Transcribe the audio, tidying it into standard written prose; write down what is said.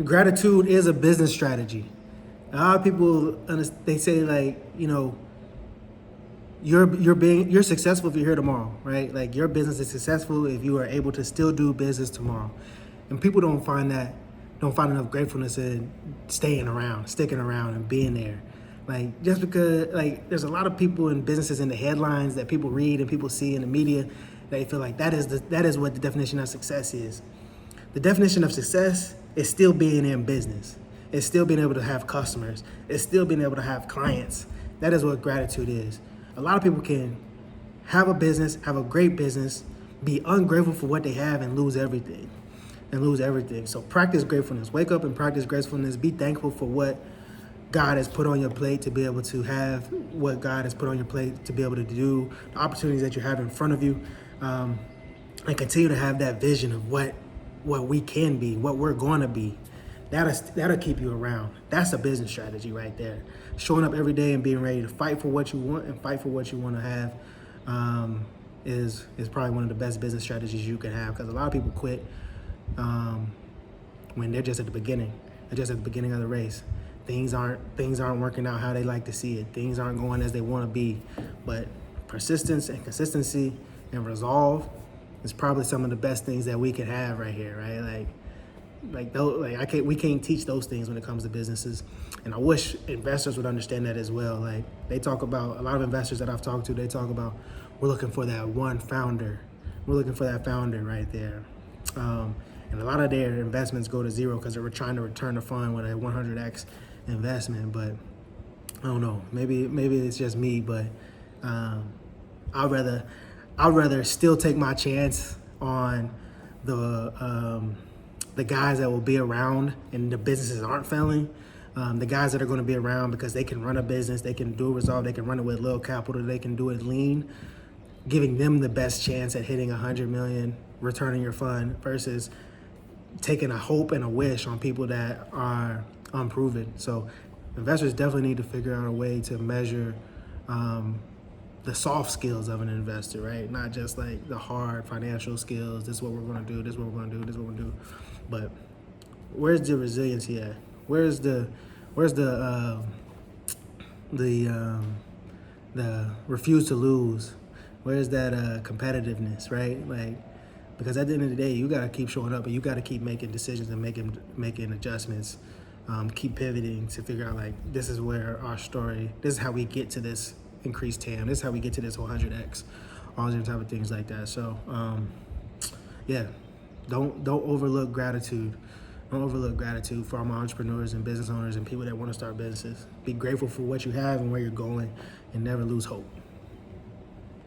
Gratitude is a business strategy. A lot of people, they say like, you're successful if you're here tomorrow, right? Like your business is successful if you are able to still do business tomorrow. And people don't find enough gratefulness in sticking around and being there. Like just because like there's a lot of people in businesses in the headlines that people read and people see in the media, they feel like that is what the definition of success is. The definition of success is still being in business. It's still being able to have customers. It's still being able to have clients. That is what gratitude is. A lot of people can have a business, have a great business, be ungrateful for what they have and lose everything. So practice gratefulness. Wake up and practice gratefulness. Be thankful for what God has put on your plate to be able to have what God has put on your plate to be able to do, the opportunities that you have in front of you, and continue to have that vision of what we can be, what we're going to be. That'll keep you around. That's a business strategy right there. Showing up every day and being ready to fight for what you want and fight for what you want to have is probably one of the best business strategies you can have, because a lot of people quit when they're just at the beginning. They're just at the beginning of the race. Things aren't working out how they like to see it. Things aren't going as they want to be. But persistence and consistency and resolve is probably some of the best things that we can have right here, right? We can't teach those things when it comes to businesses, and I wish investors would understand that as well. Like they talk about, a lot of investors that I've talked to, they talk about we're looking for that one founder. We're looking for that founder right there, and a lot of their investments go to zero because they were trying to return the fund with a 100x investment. But I don't know, maybe it's just me, but I'd rather still take my chance on the guys that will be around and the businesses aren't failing. The guys that are going to be around because they can run a business, they can do a resolve, they can run it with little capital, they can do it lean, giving them the best chance at hitting 100 million, returning your fund, versus taking a hope and a wish on people that are unproven. So investors definitely need to figure out a way to measure the soft skills of an investor, right? Not just like the hard financial skills. This is what we're going to do. This is what we're going to do. This is what we're going to do. But where's the resiliency at? Where's the refuse to lose? Where's that competitiveness, right? Like, because at the end of the day, you got to keep showing up and you got to keep making decisions and making adjustments. Keep pivoting to figure out like, this is where our story, this is how we get to this increased TAM. This is how we get to this 100x, all these type of things like that. So, yeah, don't overlook gratitude. Don't overlook gratitude for all my entrepreneurs and business owners and people that want to start businesses. Be grateful for what you have and where you're going, and never lose hope.